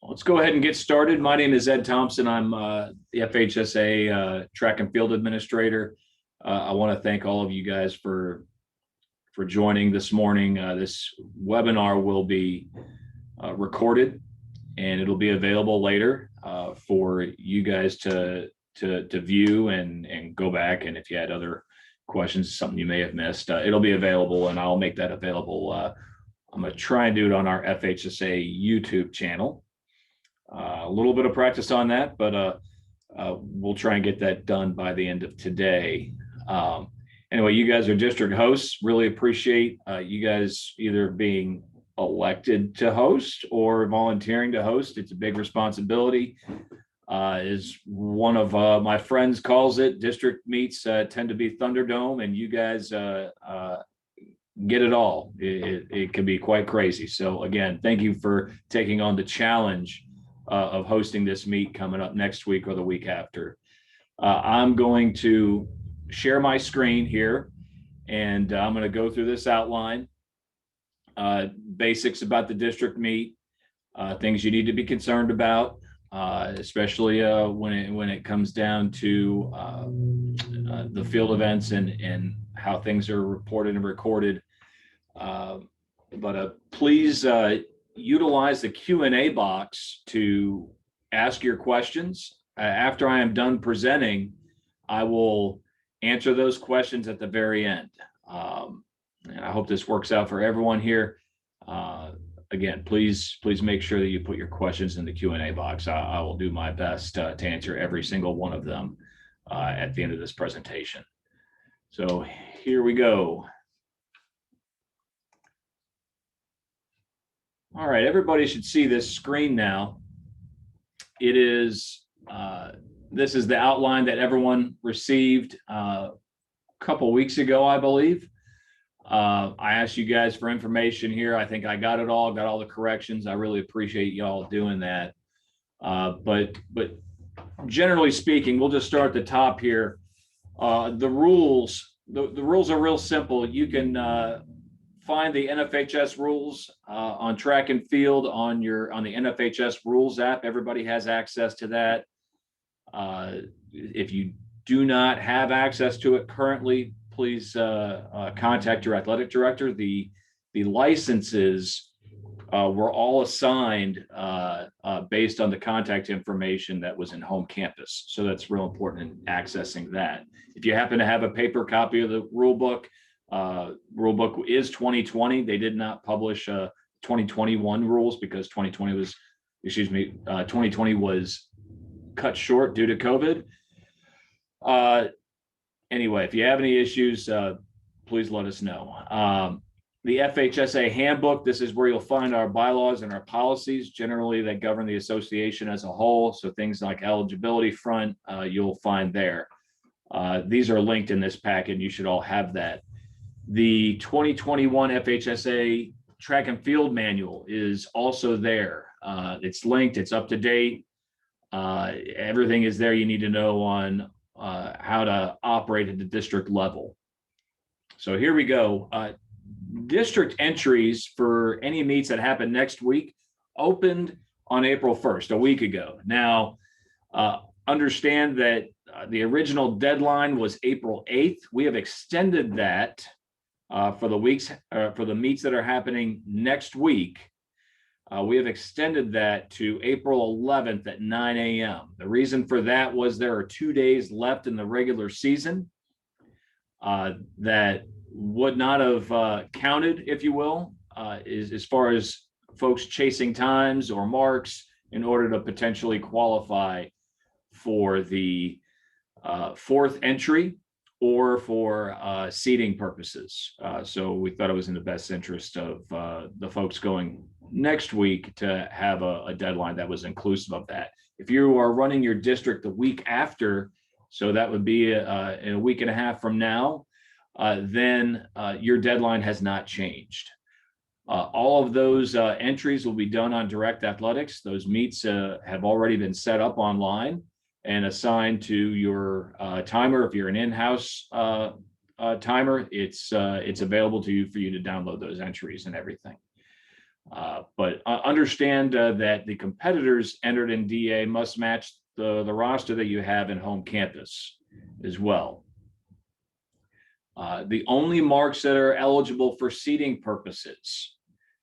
Let's go ahead and get started. My name is Ed Thompson. I'm the FHSAA track and field administrator. I want to thank all of you guys for joining this morning. This webinar will be recorded, and it'll be available later for you guys to view and go back. And if you had other questions, something you may have missed, it'll be available, and I'll make that available. I'm going to try and do it on our FHSAA YouTube channel. A little bit of practice on that, but we'll try and get that done by the end of today. Anyway, you guys are district hosts. Really appreciate you guys either being elected to host or volunteering to host. It's a big responsibility. As one of my friends calls it, district meets tend to be Thunderdome, and you guys get it all. It can be quite crazy. So again, thank you for taking on the challenge of hosting this meet coming up next week or the week after. I'm going to share my screen here, and I'm going to go through this outline, basics about the district meet, things you need to be concerned about, especially when it comes down to the field events and how things are reported and recorded. But please utilize the Q&A box to ask your questions. After I am done presenting, I will answer those questions at the very end. And I hope this works out for everyone here. Again, please make sure that you put your questions in the Q&A box. I will do my best to answer every single one of them at the end of this presentation. So here we go. All right, everybody should see this screen now. It is, this is the outline that everyone received a couple weeks ago, I believe. I asked you guys for information here. I think I got it all, got all the corrections. I really appreciate y'all doing that. But generally speaking, we'll just start at the top here. The rules are real simple. You can find the NFHS rules on track and field on the NFHS rules app. Everybody has access to that. If you do not have access to it currently, please contact your athletic director. The licenses were all assigned based on the contact information that was in home campus. So that's real important in accessing that. If you happen to have a paper copy of the rule book is 2020. They did not publish 2021 rules because 2020 was cut short due to COVID. Anyway, if you have any issues, please let us know. The FHSAA Handbook, this is where you'll find our bylaws and our policies generally that govern the association as a whole. So things like eligibility front, you'll find there. These are linked in this packet. You should all have that. The 2021 FHSAA track and field manual is also there. It's linked, it's up to date. Everything is there you need to know on how to operate at the district level. So here we go. District entries for any meets that happen next week opened on April 1st, a week ago. Now, understand that the original deadline was April 8th. We have extended that for the meets that are happening next week. We have extended that to April 11th at 9 a.m. The reason for that was there are 2 days left in the regular season that would not have counted, if you will, as far as folks chasing times or marks in order to potentially qualify for the fourth entry or for seeding purposes. So we thought it was in the best interest of the folks going next week to have a deadline that was inclusive of that. If you are running your district the week after, so that would be in a week and a half from now, then your deadline has not changed. All of those entries will be done on Direct Athletics. Those meets have already been set up online and assigned to your timer. If you're an in-house timer, it's available to you for you to download those entries and everything. But understand that the competitors entered in DA must match the roster that you have in home campus as well. The only marks that are eligible for seating purposes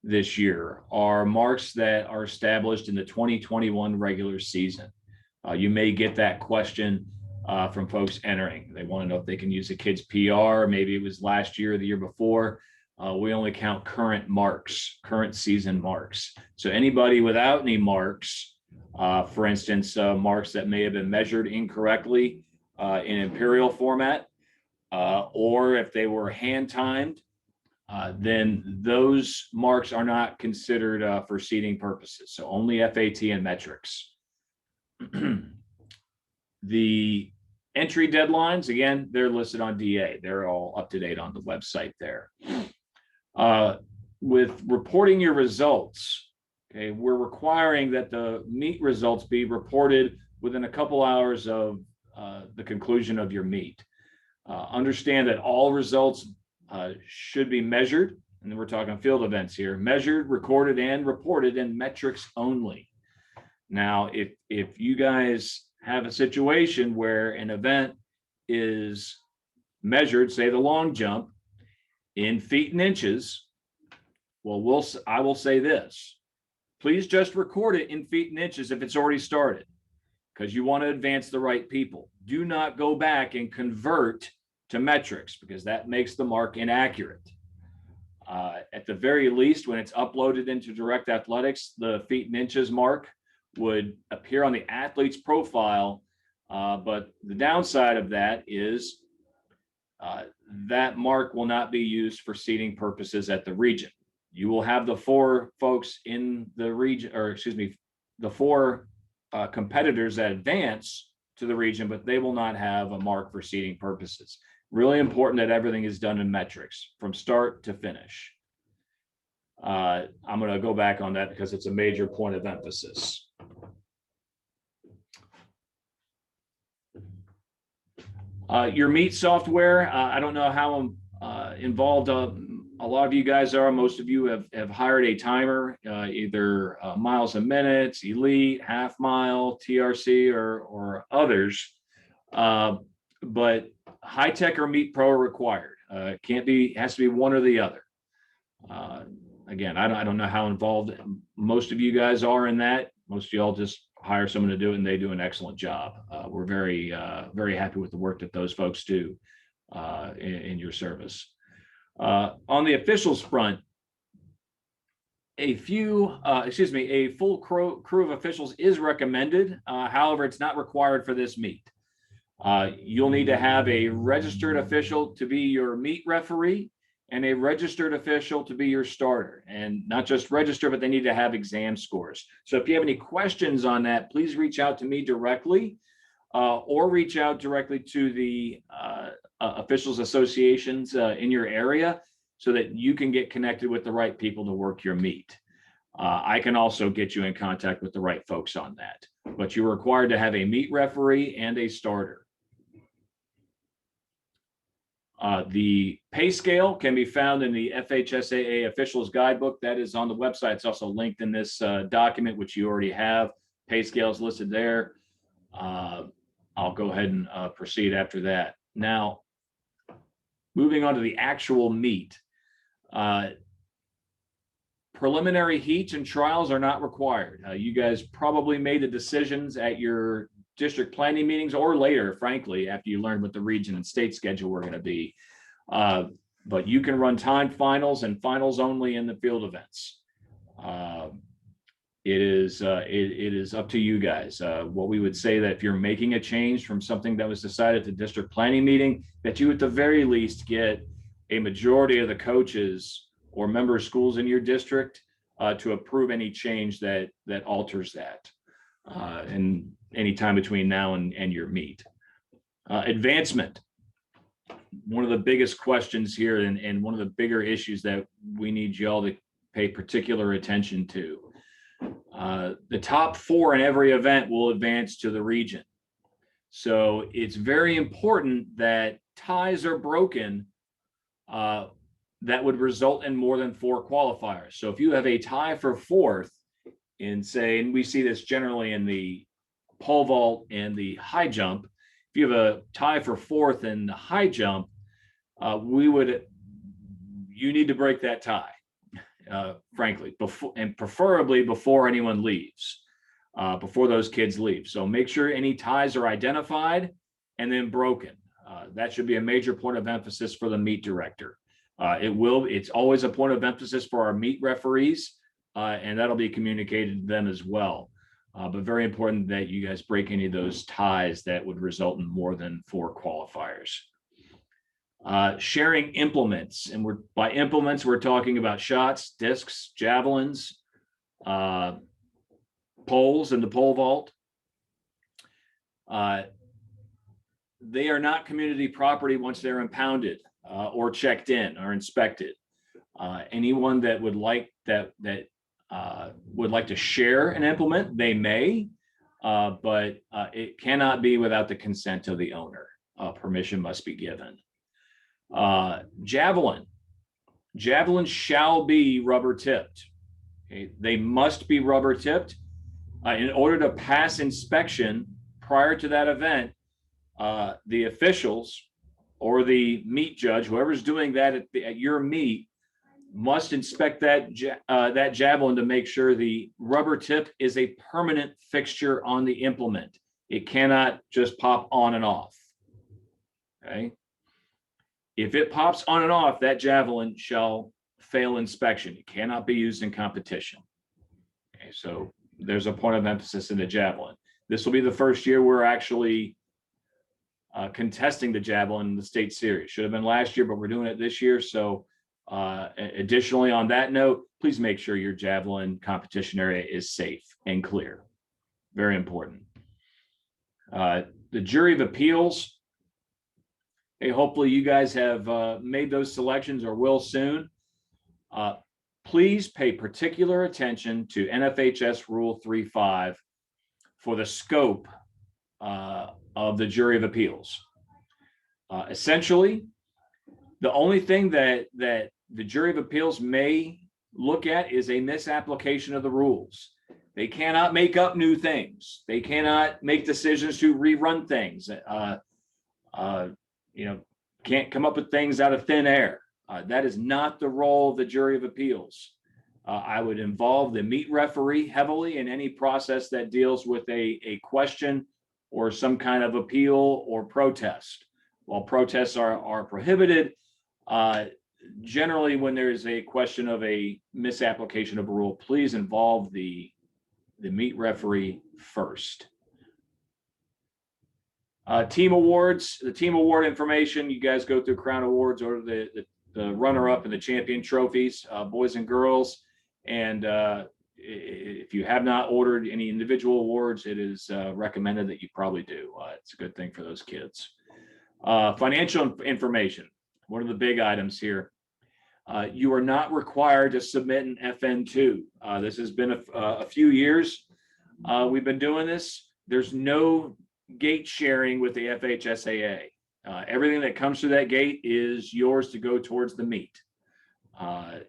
this year are marks that are established in the 2021 regular season. You may get that question from folks entering. They want to know if they can use a kid's PR. Maybe it was last year or the year before. We only count current marks, current season marks. So anybody without any marks, for instance, marks that may have been measured incorrectly in imperial format, or if they were hand timed, then those marks are not considered for seating purposes. So only FAT and metrics. The entry deadlines, again, they're listed on DA. They're all up to date on the website there. With reporting your results, okay, we're requiring that the meet results be reported within a couple hours of the conclusion of your meet. Understand that all results should be measured, and we're talking field events here, measured, recorded, and reported in metrics only. Now, if you guys have a situation where an event is measured, say the long jump, in feet and inches, well, I will say this: please just record it in feet and inches if it's already started, because you want to advance the right people. Do not go back and convert to metrics, because that makes the mark inaccurate. At the very least, when it's uploaded into Direct Athletics, the feet and inches mark would appear on the athlete's profile, but the downside of that is that mark will not be used for seating purposes at the region. You will have the four folks in the region, or excuse me, the four competitors that advance to the region, but they will not have a mark for seating purposes. Really important that everything is done in metrics from start to finish. I'm going to go back on that because it's a major point of emphasis. Your meet software, I don't know how involved a lot of you guys are. Most of you have hired a timer, either miles and minutes, elite, half mile, TRC, or others. But high tech or meet pro are required. It has to be one or the other. Again, I don't know how involved most of you guys are in that. Most of y'all just hire someone to do it, and they do an excellent job. We're very happy with the work that those folks do in your service. On the officials front, a full crew of officials is recommended. However, it's not required for this meet. You'll need to have a registered official to be your meet referee and a registered official to be your starter, and not just register, but they need to have exam scores. So if you have any questions on that, please reach out to me directly, or reach out directly to the officials associations in your area, so that you can get connected with the right people to work your meet. I can also get you in contact with the right folks on that, but you're required to have a meet referee and a starter. The pay scale can be found in the FHSAA Officials Guidebook. That is on the website. It's also linked in this document, which you already have. Pay scale is listed there. I'll go ahead and proceed after that. Now, moving on to the actual meet. Preliminary heats and trials are not required. You guys probably made the decisions at your district planning meetings, or later, frankly, after you learned what the region and state schedule were going to be. But you can run timed finals and finals only in the field events. It is up to you guys. What we would say that if you're making a change from something that was decided at the district planning meeting, that you at the very least get a majority of the coaches or member schools in your district to approve any change that alters that. And any time between now and your meet. Advancement. One of the biggest questions here, and one of the bigger issues that we need y'all to pay particular attention to. The top 4 in every event will advance to the region. So it's very important that ties are broken that would result in more than 4 qualifiers. So if you have a tie for 4th in, say, and we see this generally in the pole vault and the high jump, if you have a tie for 4th in the high jump, you need to break that tie, frankly, before, and preferably before anyone leaves, before those kids leave. So make sure any ties are identified and then broken. That should be a major point of emphasis for the meet director. It's always a point of emphasis for our meet referees, and that'll be communicated to them as well. But very important that you guys break any of those ties that would result in more than 4 qualifiers. Sharing implements, and by implements, we're talking about shots, discs, javelins, poles in the pole vault. They are not community property once they're impounded or checked in or inspected. Anyone that would like would like to share an implement, they may, but it cannot be without the consent of the owner. Permission must be given. Javelins shall be rubber tipped. Okay? They must be rubber tipped. In order to pass inspection prior to that event, the officials or the meet judge, whoever's doing that at your meet, must inspect that javelin to make sure the rubber tip is a permanent fixture on the implement. It cannot just pop on and off. Okay. If it pops on and off, that javelin shall fail inspection. It cannot be used in competition. Okay, so there's a point of emphasis in the javelin. This will be the first year we're actually contesting the javelin in the state series. Should have been last year, but we're doing it this year. So additionally, on that note, please make sure your javelin competition area is safe and clear. Very important. The jury of appeals. Hey, hopefully you guys have made those selections or will soon. Please pay particular attention to NFHS Rule 3.5 for the scope of the jury of appeals. Essentially, the only thing that the jury of appeals may look at is a misapplication of the rules. They cannot make up new things. They cannot make decisions to rerun things. Can't come up with things out of thin air. That is not the role of the jury of appeals. I would involve the meet referee heavily in any process that deals with a question or some kind of appeal or protest. While protests are prohibited, generally when there is a question of a misapplication of a rule, please involve the meet referee first. Team awards, the team award information, you guys go through Crown Awards or the runner-up and the champion trophies, boys and girls. And if you have not ordered any individual awards, it is recommended that you probably do. It's a good thing for those kids. Financial information, one of the big items here. You are not required to submit an FN2. This has been a few years. We've been doing this. There's no gate sharing with the FHSAA. Everything that comes through that gate is yours to go towards the meet.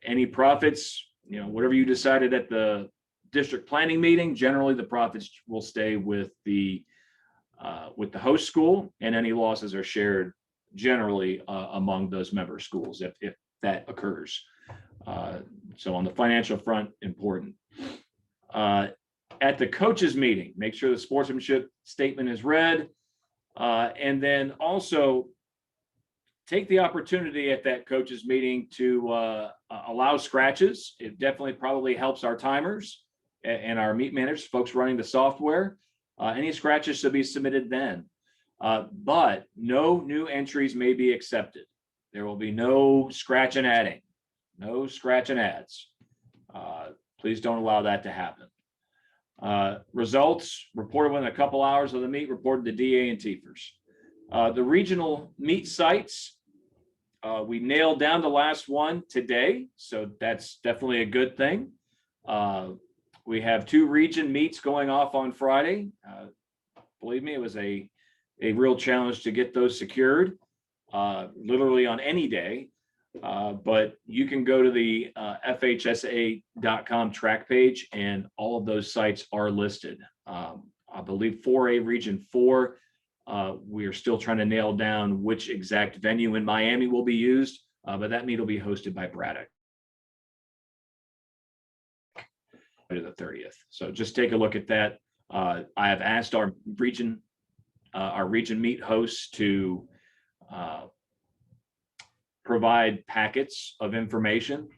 Any profits, whatever you decided at the district planning meeting, generally the profits will stay with the host school, and any losses are shared generally among those member schools if that occurs. So on the financial front, important. At the coaches meeting, make sure the sportsmanship statement is read, and then also take the opportunity at that coaches meeting to allow scratches. It definitely probably helps our timers and our meet managers, folks running the software. Any scratches should be submitted then, but no new entries may be accepted. There will be no scratch and adding, no scratch and adds. Please don't allow that to happen. Results reported within a couple hours of the meet, reported to DA and TFers. The regional meet sites, we nailed down the last one today, so that's definitely a good thing. We have 2 region meets going off on Friday. Believe me, it was a real challenge to get those secured, literally on any day. But you can go to the FHSAA.com track page, and all of those sites are listed. I believe 4A Region 4, we are still trying to nail down which exact venue in Miami will be used, but that meet will be hosted by Braddock to the 30th. So just take a look at that. I have asked our region meet hosts to provide packets of information,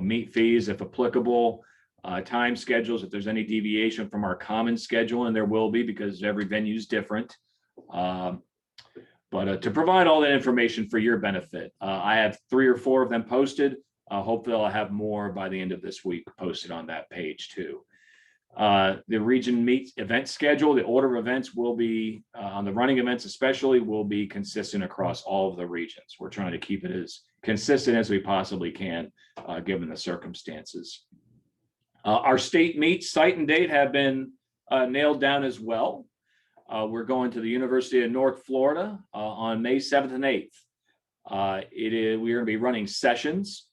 meet fees if applicable, time schedules if there's any deviation from our common schedule, and there will be because every venue is different. But to provide all that information for your benefit, I have 3 or 4 of them posted. Hopefully I'll have more by the end of this week posted on that page too. The region meet event schedule, the order of events will be, on the running events especially, will be consistent across all of the regions. We're trying to keep it as consistent as we possibly can, given the circumstances. Our state meet site and date have been nailed down as well. We're going to the University of North Florida on May 7th and 8th. We're going to be running sessions,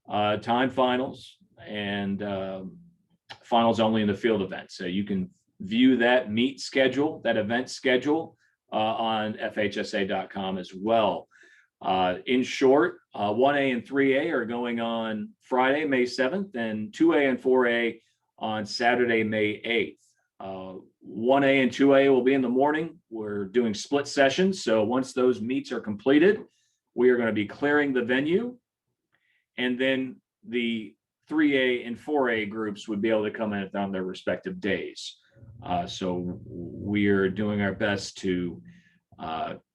time finals, and finals only in the field events. So you can view that meet schedule, that event schedule on FHSA.com as well. In short, 1A and 3A are going on Friday, May 7th, and 2A and 4A on Saturday, May 8th. 1A and 2A will be in the morning. We're doing split sessions. So once those meets are completed, we are going to be clearing the venue, and then the 3A and 4A groups would be able to come in on their respective days. So we are doing our best to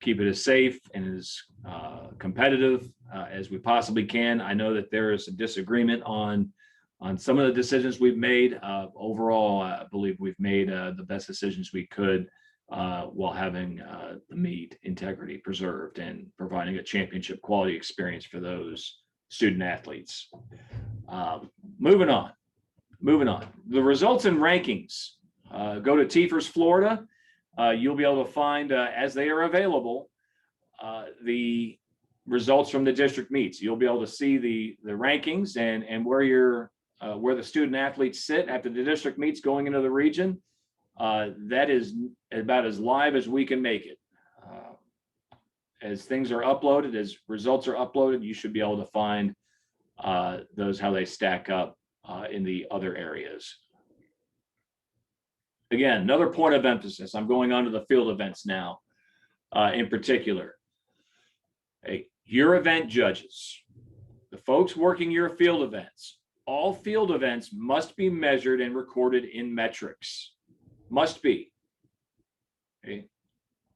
keep it as safe and as competitive as we possibly can. I know that there is a disagreement on some of the decisions we've made. Overall, I believe we've made the best decisions we could while having the meet integrity preserved and providing a championship quality experience for those student athletes. Moving on. The results and rankings. Go to TFRS Florida. You'll be able to find, as they are available, the results from the district meets. You'll be able to see the rankings and where the student athletes sit after the district meets going into the region. That is about as live as we can make it. As things are uploaded, as results are uploaded, you should be able to find those, how they stack up in the other areas. Again, another point of emphasis. I'm going on to the field events now, in particular. Your event judges, the folks working your field events, all field events must be measured and recorded in metrics. Must be. Okay.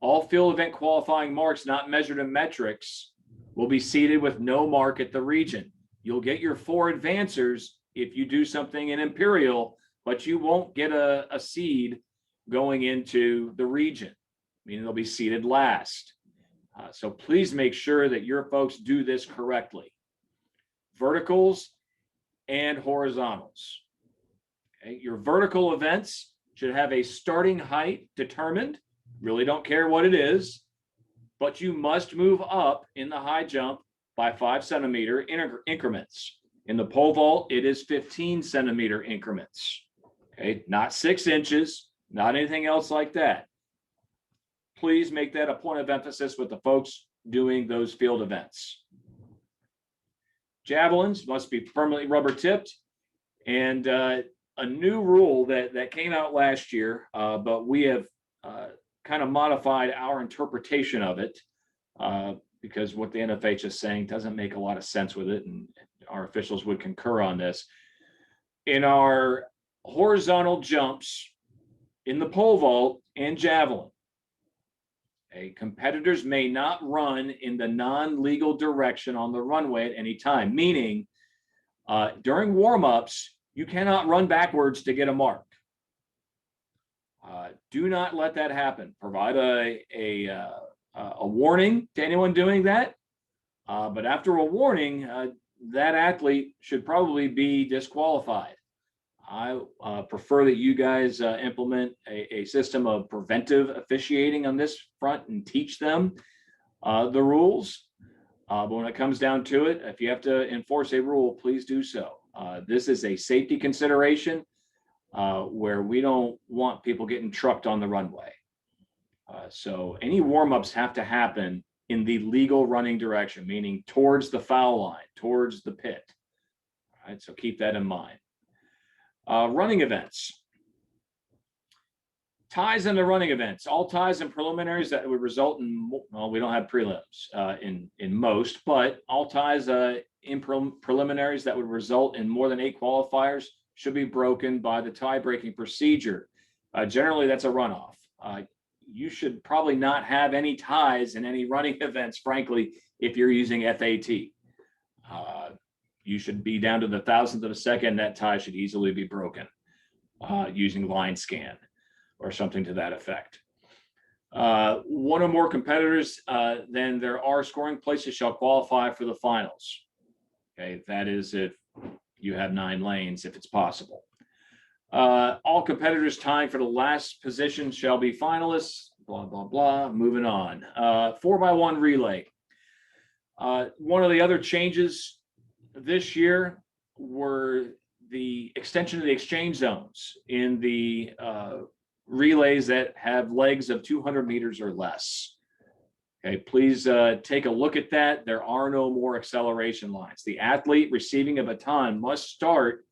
All field event qualifying marks not measured in metrics will be seeded with no mark at the region. You'll get your 4 advancers if you do something in Imperial, but you won't get a seed going into the region, meaning they'll be seeded last. So please make sure that your folks do this correctly. Verticals and horizontals. Okay. Your vertical events should have a starting height determined. Really don't care what it is, but you must move up in the high jump by 5 centimeter increments. In the pole vault, it is 15 centimeter increments. Okay, not 6 inches, not anything else like that. Please make that a point of emphasis with the folks doing those field events. Javelins must be permanently rubber tipped, and a new rule that came out last year, but we have kind of modified our interpretation of it because what the NFH is saying doesn't make a lot of sense with it, and our officials would concur on this. In our horizontal jumps in the pole vault and javelin, competitors may not run in the non-legal direction on the runway at any time, meaning during warm-ups, you cannot run backwards to get a mark. Do not let that happen. Provide a warning to anyone doing that. But after a warning, that athlete should probably be disqualified. I prefer that you guys implement a system of preventive officiating on this front and teach them the rules. But when it comes down to it, if you have to enforce a rule, please do so. This is a safety consideration where we don't want people getting trucked on the runway. So any warm-ups have to happen in the legal running direction, meaning towards the foul line, towards the pit. All right, so keep that in mind. Running events. Ties in the running events. All ties and preliminaries that would result in, well, we don't have prelims in most, but all ties in preliminaries that would result in more than 8 qualifiers should be broken by the tie-breaking procedure. Generally, that's a runoff. You should probably not have any ties in any running events, frankly, if you're using FAT. You should be down to the thousandth of a second. That tie should easily be broken using line scan or something to that effect. One or more competitors, then there are scoring places shall qualify for the finals. Okay, that is if you have 9 lanes, if it's possible. All competitors tying for the last position shall be finalists, blah, blah, blah. Moving on. 4x1 relay. One of the other changes this year were the extension of the exchange zones in the relays that have legs of 200 meters or less. Okay, please take a look at that. There are no more acceleration lines. The athlete receiving a baton must start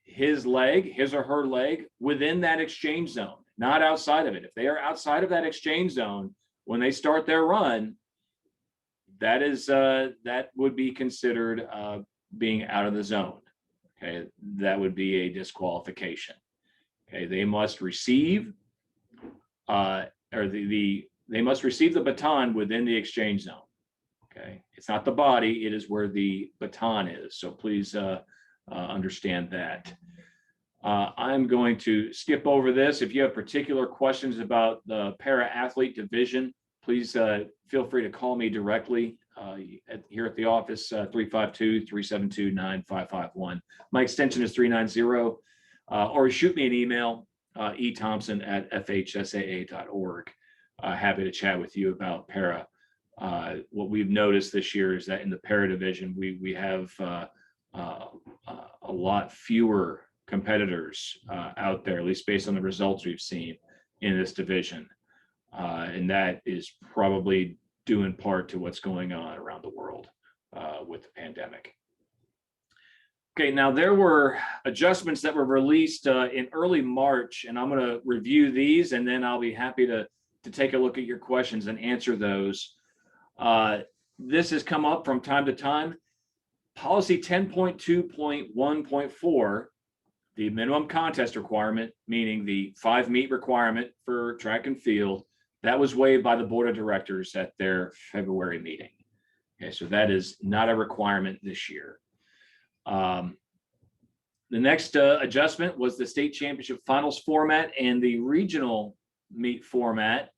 his or her leg within that exchange zone, not outside of it. If they are outside of that exchange zone when they start their run, that would be considered being out of the zone. Okay, that would be a disqualification. Okay, they must receive they must receive the baton within the exchange zone. Okay, it's not the body; it is where the baton is. So please understand that. I'm going to skip over this. If you have particular questions about the para-athlete division, please feel free to call me directly here at the office, 352-372-9551. My extension is 390, or shoot me an email, ethompson@fhsaa.org. Happy to chat with you about para. What we've noticed this year is that in the para division, we have a lot fewer competitors out there, at least based on the results we've seen in this division. And that is probably due in part to what's going on around the world with the pandemic. Okay, now there were adjustments that were released in early March, and I'm going to review these, and then I'll be happy to take a look at your questions and answer those. This has come up from time to time. Policy 10.2.1.4, the minimum contest requirement, meaning the 5 meet requirement for track and field, that was waived by the board of directors at their February meeting. Okay, so that is not a requirement this year. The next adjustment was the state championship finals format and the regional meet format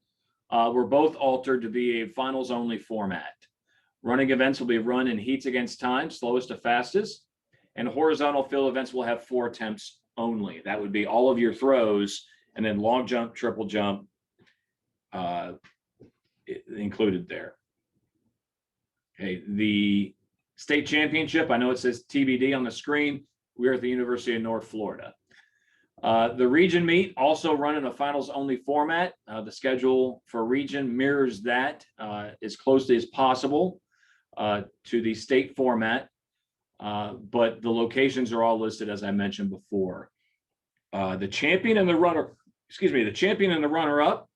were both altered to be a finals only format. Running events will be run in heats against time, slowest to fastest, and horizontal field events will have 4 attempts only. That would be all of your throws, and then long jump, triple jump included there. Okay, the state championship, I know it says TBD on the screen. We're at the University of North Florida. The region meet also run in a finals only format. The schedule for region mirrors that as closely as possible to the state format, but the locations are all listed as I mentioned before. The champion and the runner-up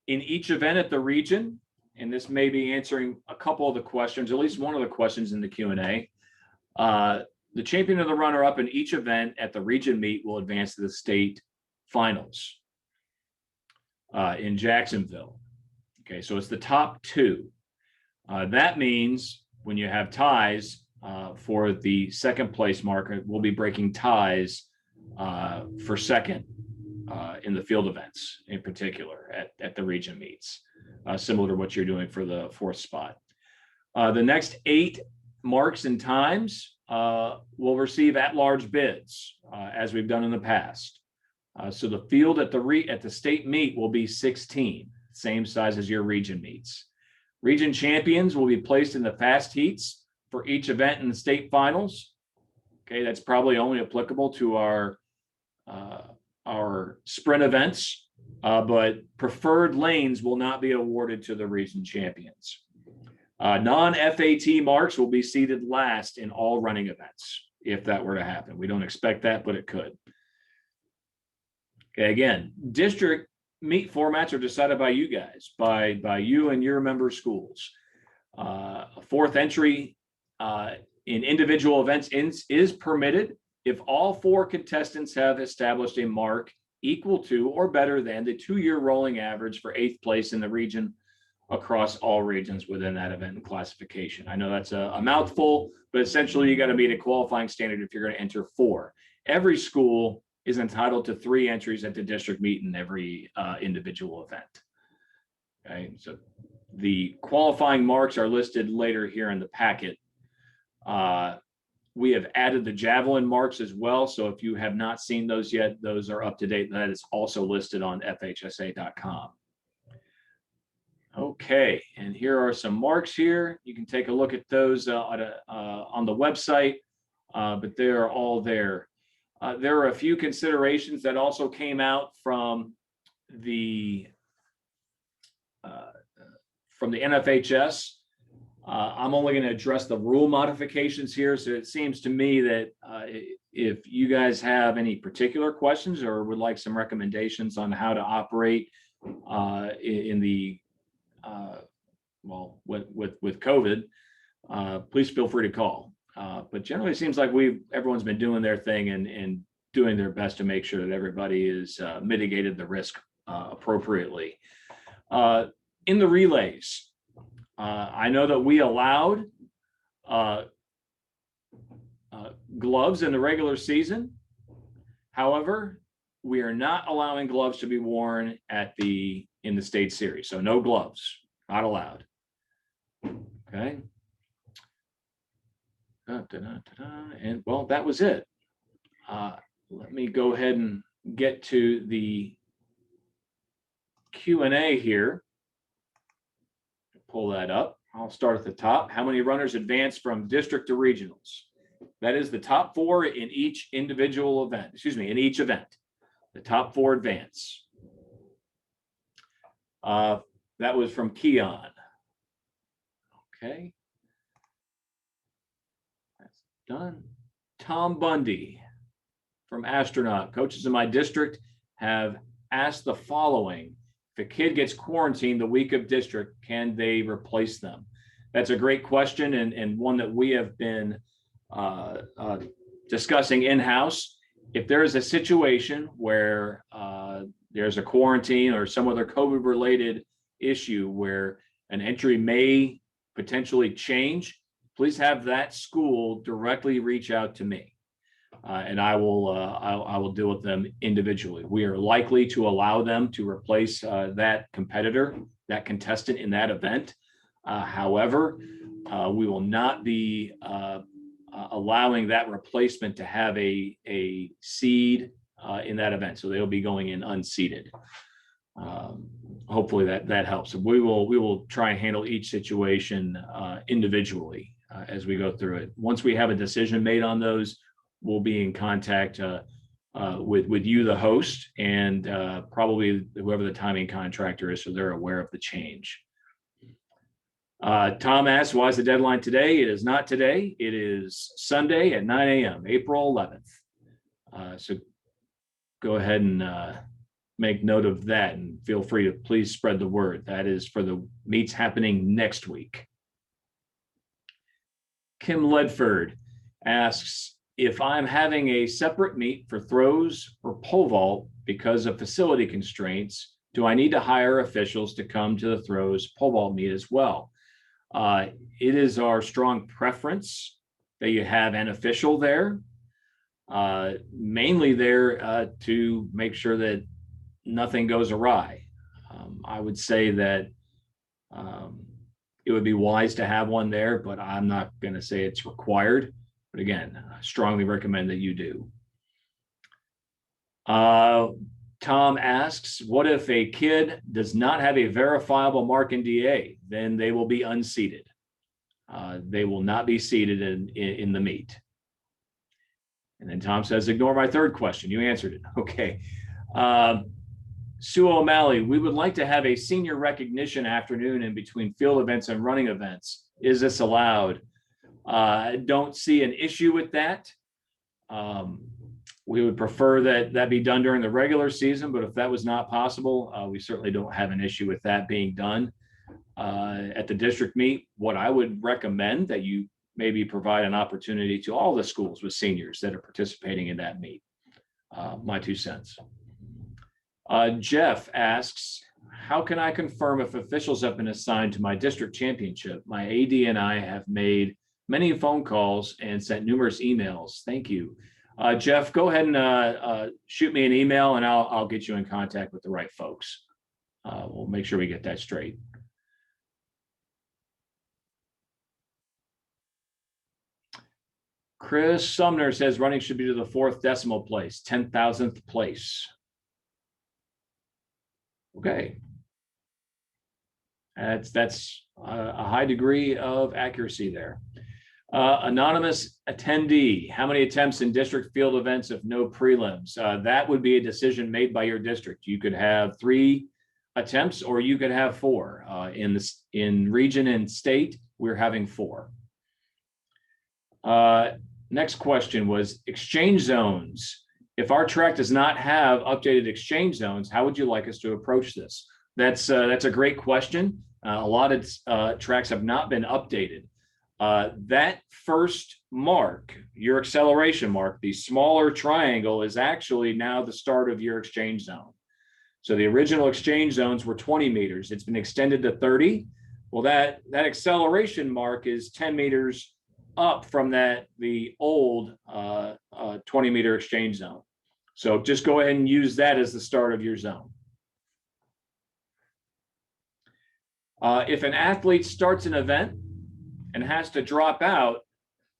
in each event at the region, and this may be answering a couple of the questions, at least one of the questions in the Q&A. The champion and the runner-up in each event at the region meet will advance to the state finals in Jacksonville. Okay, so it's the top 2. That means when you have ties for the second place marker, we'll be breaking ties for second in the field events in particular at the region meets, similar to what you're doing for the 4th spot. The next 8 marks and times will receive at-large bids, as we've done in the past. So the field at the state meet will be 16, same size as your region meets. Region champions will be placed in the fast heats for each event in the state finals. Okay, that's probably only applicable to our sprint events, but preferred lanes will not be awarded to the region champions. Non-FAT marks will be seated last in all running events, if that were to happen. We don't expect that, but it could. Okay, again, district meet formats are decided by you guys, by you and your member schools. A fourth entry in individual events is permitted if all 4 contestants have established a mark equal to or better than the 2-year rolling average for 8th place in the region across all regions within that event and classification. I know that's a mouthful, but essentially you got to meet a qualifying standard if you're going to enter 4. Every school is entitled to 3 entries at the district meet in every individual event. Okay, so the qualifying marks are listed later here in the packet. We have added the Javelin marks as well. So if you have not seen those yet, those are up to date. That is also listed on FHSAA.com. Okay, and here are some marks here. You can take a look at those on the website, but they are all there. There are a few considerations that also came out from the NFHS. I'm only going to address the rule modifications here. So it seems to me that if you guys have any particular questions or would like some recommendations on how to operate in the with COVID, please feel free to call. But generally, it seems like everyone's been doing their thing and doing their best to make sure that everybody is mitigated the risk appropriately. In the relays, I know that we allowed gloves in the regular season. However, we are not allowing gloves to be worn in the state series. So no gloves, not allowed. Okay. And well, that was it. Let me go ahead and get to the Q&A here. Pull that up. I'll start at the top. How many runners advance from district to regionals? That is the top 4 in each individual event. Excuse me, in each event. The top 4 advance. That was from Keon. Okay. That's done. Tom Bundy from Astronaut. Coaches in my district have asked the following. If a kid gets quarantined the week of district, can they replace them? That's a great question and one that we have been discussing in-house. If there is a situation where there's a quarantine or some other COVID-related issue where an entry may potentially change, please have that school directly reach out to me. And I will deal with them individually. We are likely to allow them to replace that competitor, that contestant in that event. However, we will not be allowing that replacement to have a seed in that event. So they'll be going in unseeded. Hopefully that helps. We will try and handle each situation individually as we go through it. Once we have a decision made on those, we'll be in contact with you, the host, and probably whoever the timing contractor is, so they're aware of the change. Tom asks, why is the deadline today? It is not today. It is Sunday at 9 a.m., April 11th. So go ahead and make note of that and feel free to please spread the word. That is for the meets happening next week. Kim Ledford asks, if I'm having a separate meet for throws or pole vault because of facility constraints, do I need to hire officials to come to the throws pole vault meet as well? It is our strong preference that you have an official there, mainly there to make sure that nothing goes awry. I would say that it would be wise to have one there, but I'm not going to say it's required. But again, I strongly recommend that you do. Tom asks, what if a kid does not have a verifiable mark in DA? Then they will be unseated. They will not be seated in the meet. And then Tom says, ignore my third question. You answered it. Okay. Sue O'Malley, we would like to have a senior recognition afternoon in between field events and running events. Is this allowed? I don't see an issue with that. We would prefer that be done during the regular season, but if that was not possible, we certainly don't have an issue with that being done. At the district meet, what I would recommend that you maybe provide an opportunity to all the schools with seniors that are participating in that meet. My 2 cents. Jeff asks, how can I confirm if officials have been assigned to my district championship? My AD and I have made many phone calls and sent numerous emails. Thank you. Jeff, go ahead and shoot me an email and I'll get you in contact with the right folks. We'll make sure we get that straight. Chris Sumner says running should be to the 4th decimal place, 10,000th place. Okay. That's a high degree of accuracy there. Anonymous attendee, how many attempts in district field events if no prelims? That would be a decision made by your district. You could have 3 attempts or you could have 4. In region and state, we're having 4. Next question was exchange zones. If our track does not have updated exchange zones, how would you like us to approach this? That's a great question. A lot of tracks have not been updated. That first mark, your acceleration mark, the smaller triangle, is actually now the start of your exchange zone. So the original exchange zones were 20 meters. It's been extended to 30. Well, that acceleration mark is 10 meters up from the old 20-meter exchange zone. So just go ahead and use that as the start of your zone. If an athlete starts an event and has to drop out,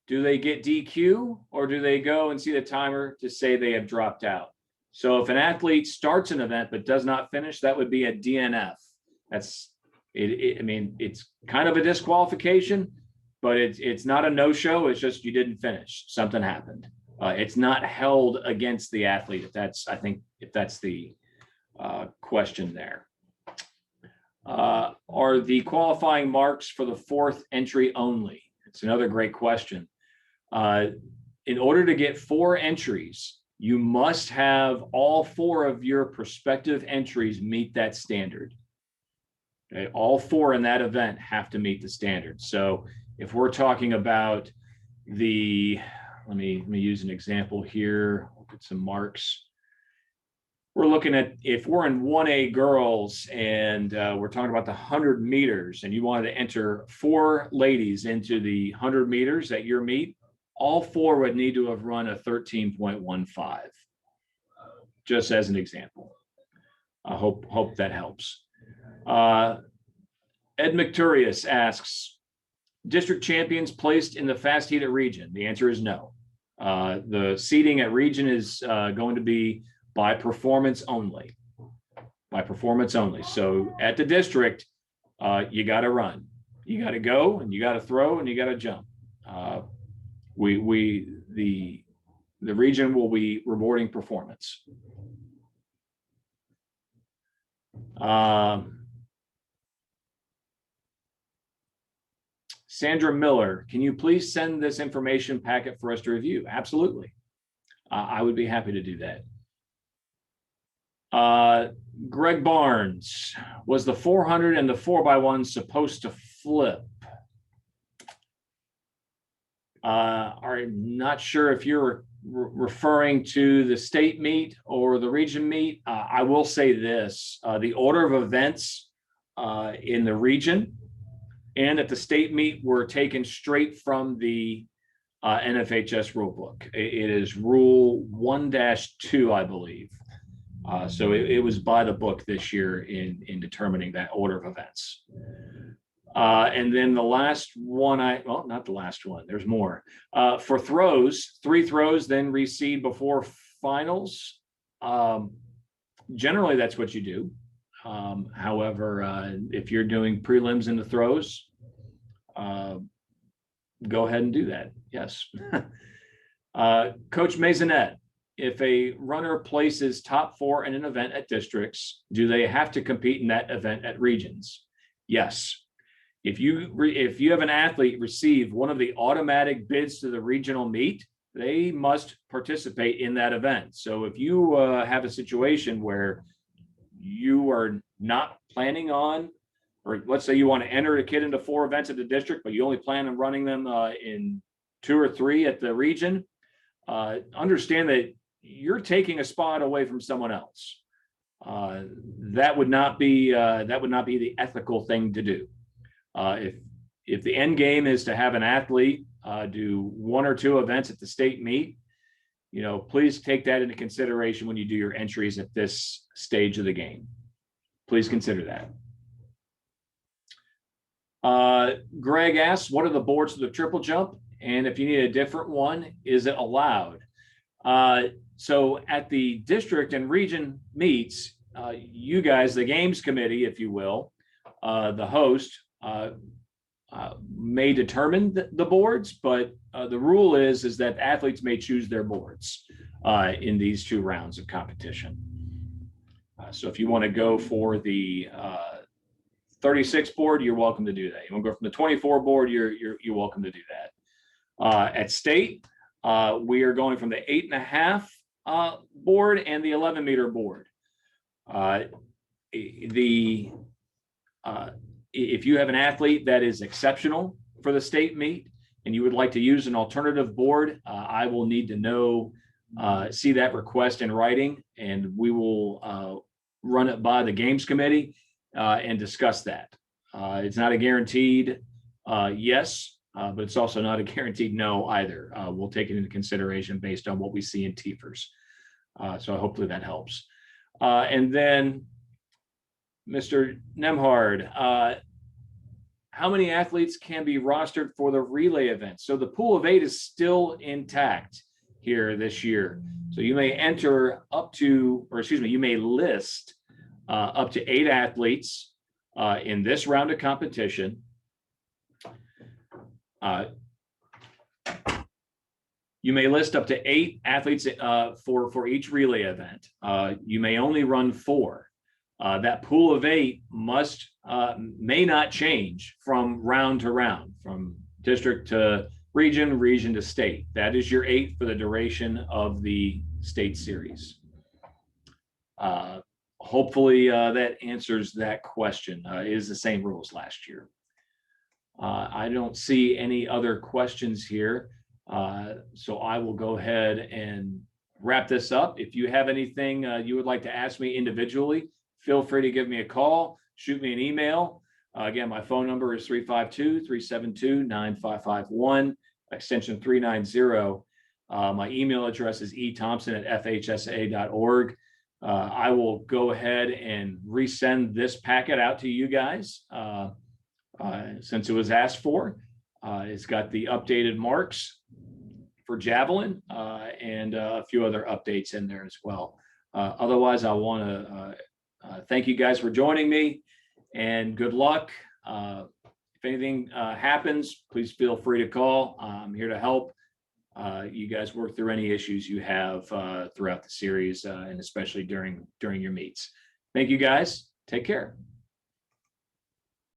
do they get DQ or do they go and see the timer to say they have dropped out? So if an athlete starts an event but does not finish, that would be a DNF. That's it. I mean, it's kind of a disqualification, but it's not a no-show. It's just you didn't finish. Something happened. It's not held against the athlete. If that's the question there. Are the qualifying marks for the 4th entry only? It's another great question. In order to get 4 entries, you must have all 4 of your prospective entries meet that standard. Okay? All 4 in that event have to meet the standard. So if we're talking about let me use an example here. Look at some marks. We're looking at, if we're in 1A girls and we're talking about the 100 meters and you wanted to enter 4 ladies into the 100 meters at your meet, all 4 would need to have run a 13.15, just as an example. I hope that helps. Ed McTurius asks, district champions placed in the fast heat at region? The answer is no. The seating at region is going to be by performance only. By performance only. So at the district, you got to run. You got to go and you got to throw and you got to jump. The region will be rewarding performance. Sandra Miller, can you please send this information packet for us to review? Absolutely. I would be happy to do that. Greg Barnes, was the 400 and the 4x1 supposed to flip? I'm not sure if you're referring to the state meet or the region meet. I will say this, the order of events in the region and at the state meet were taken straight from the NFHS rulebook. It is rule 1-2, I believe. So it was by the book this year in determining that order of events. And then the last one, well, not the last one, there's more. For throws, 3 throws, then reseed before finals. Generally, that's what you do. However, if you're doing prelims and the throws, go ahead and do that. Yes. Coach Maisonette, if a runner places top 4 in an event at districts, do they have to compete in that event at regions? Yes. If you have an athlete receive one of the automatic bids to the regional meet, they must participate in that event. So if you have a situation where you are not planning on, or let's say you want to enter a kid into 4 events at the district, but you only plan on running them in 2 or 3 at the region, understand that you're taking a spot away from someone else. That would not be the ethical thing to do. If the end game is to have an athlete do 1 or 2 events at the state meet, please take that into consideration when you do your entries at this stage of the game. Please consider that. Greg asks, what are the boards of the triple jump? And if you need a different one, is it allowed? So at the district and region meets, you guys, the games committee, if you will, the host, may determine the boards, but the rule is that athletes may choose their boards in these 2 rounds of competition. So if you want to go for the 36 board, you're welcome to do that. You want to go from the 24 board, you're welcome to do that. At state, we are going from the 8.5 board and the 11-meter board. If you have an athlete that is exceptional for the state meet and you would like to use an alternative board, I will need to know, see that request in writing, and we will run it by the games committee and discuss that. It's not a guaranteed yes, but it's also not a guaranteed no either. We'll take it into consideration based on what we see in TFRs. So hopefully that helps. And then Mr. Nemhard, how many athletes can be rostered for the relay event? So the pool of 8 is still intact here this year. So you may enter up to, or excuse me, you may list up to 8 athletes in this round of competition. You may list up to 8 athletes for each relay event. You may only run 4. That pool of 8 may not change from round to round, from district to region, region to state. That is your 8 for the duration of the state series. Hopefully that answers that question. It is the same rules last year. I don't see any other questions here. So I will go ahead and wrap this up. If you have anything you would like to ask me individually, feel free to give me a call, shoot me an email. Again, my phone number is 352-372-9551, extension 390. My email address is ethompson@fhsa.org. I will go ahead and resend this packet out to you guys since it was asked for. It's got the updated marks for Javelin and a few other updates in there as well. Otherwise, I want to thank you guys for joining me, and good luck. If anything happens, please feel free to call. I'm here to help you guys work through any issues you have throughout the series, and especially during your meets. Thank you guys. Take care.